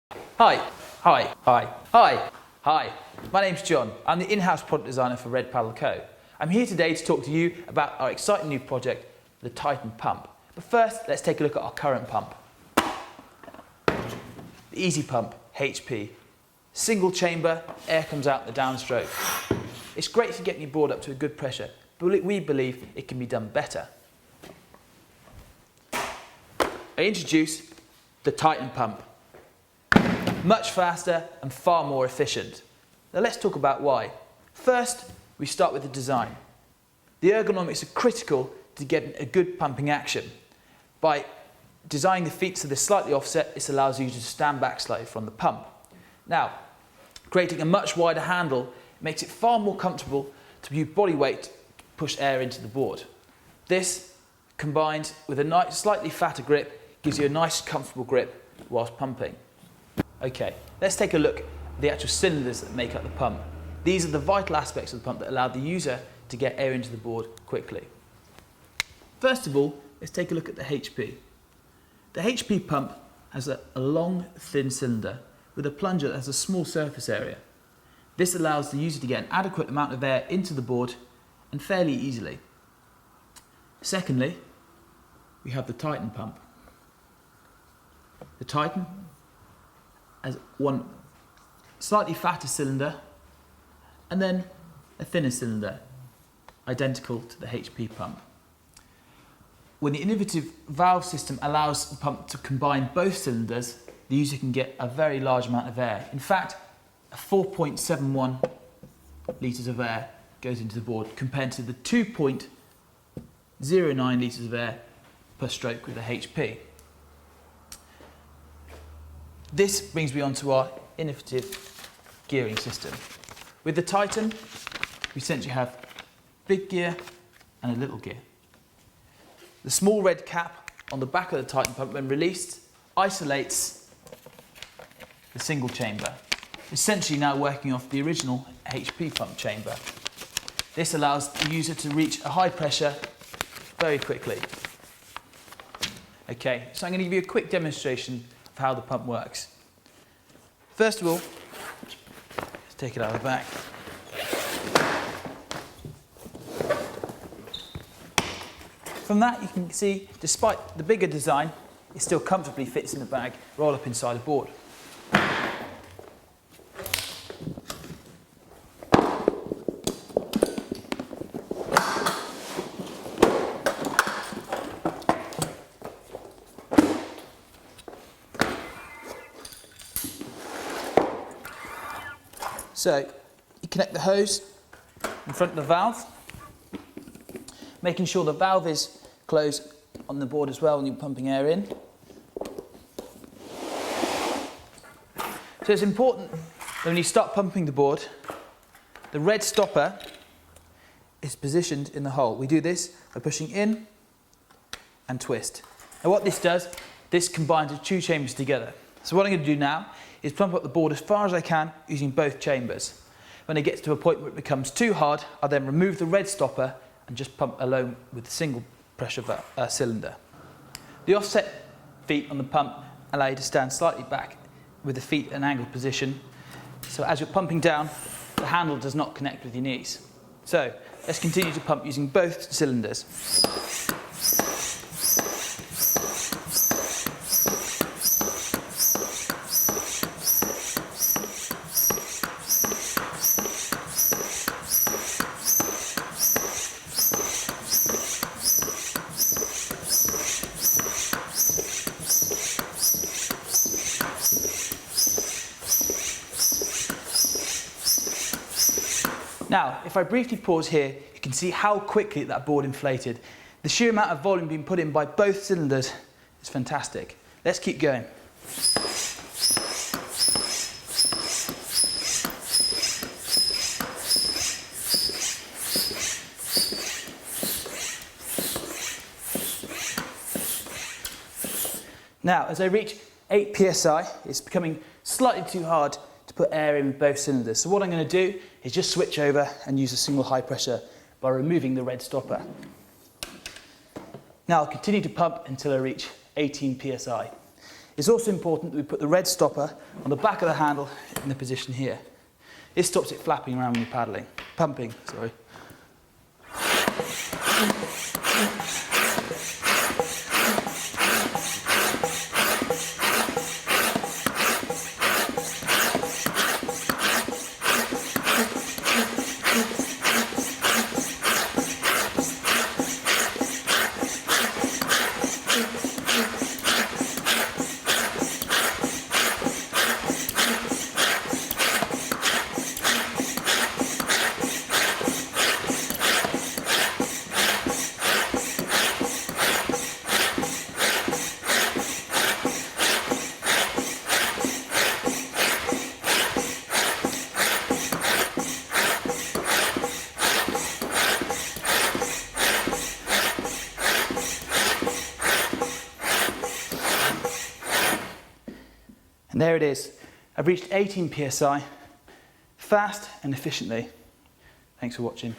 Hi. My name's John. I'm the in-house product designer for Red Paddle Co. I'm here today to talk to you about our exciting new project, the Titan pump. But first, let's take a look at our current pump. The Easy Pump HP. Single chamber, air comes out the downstroke. It's great for getting your board up to a good pressure, but we believe it can be done better. I introduce the Titan pump. Much faster and far more efficient. Now let's talk about why. First, we start with the design. The ergonomics are critical to getting a good pumping action. By designing the feet so they're slightly offset, this allows you to stand back slightly from the pump. Now, creating a much wider handle makes it far more comfortable to use body weight to push air into the board. This, combined with a nice, slightly fatter grip, gives you a nice, comfortable grip whilst pumping. Okay, let's take a look at the actual cylinders that make up the pump. These are the vital aspects of the pump that allow the user to get air into the board quickly. First of all, let's take a look at the HP. The HP pump has a long, thin cylinder with a plunger that has a small surface area. This allows the user to get an adequate amount of air into the board and fairly easily. Secondly, we have the Titan pump. The Titan has one slightly fatter cylinder and then a thinner cylinder, identical to the HP pump. When the innovative valve system allows the pump to combine both cylinders, the user can get a very large amount of air. In fact, 4.71 litres of air goes into the board compared to the 2.09 litres of air per stroke with the HP. This brings me on to our innovative gearing system. With the Titan, we essentially have big gear and a little gear. The small red cap on the back of the Titan pump, when released, isolates the single chamber, essentially now working off the original HP pump chamber. This allows the user to reach a high pressure very quickly. Okay, so I'm going to give you a quick demonstration of how the pump works. First of all, let's take it out of the back. From that you can see, despite the bigger design, it still comfortably fits in the bag, roll up inside the board. So you connect the hose in front of the valve, making sure the valve is closed on the board as well when you're pumping air in. So it's important that when you start pumping the board, the red stopper is positioned in the hole. We do this by pushing in and twist. Now what this does, this combines the two chambers together. So what I'm going to do now is pump up the board as far as I can using both chambers. When it gets to a point where it becomes too hard, I'll then remove the red stopper and just pump alone with the single pressure cylinder. The offset feet on the pump allow you to stand slightly back with the feet in an angled position, so as you're pumping down, the handle does not connect with your knees. So let's continue to pump using both cylinders. Now, if I briefly pause here, you can see how quickly that board inflated. The sheer amount of volume being put in by both cylinders is fantastic. Let's keep going. Now, as I reach 8 psi, it's becoming slightly too hard to put air in both cylinders. So what I'm going to do is just switch over and use a single high pressure by removing the red stopper. Now I'll continue to pump until I reach 18 psi. It's also important that we put the red stopper on the back of the handle in the position here. This stops it flapping around when you're pumping. And there it is. I've reached 18 psi, fast and efficiently. Thanks for watching.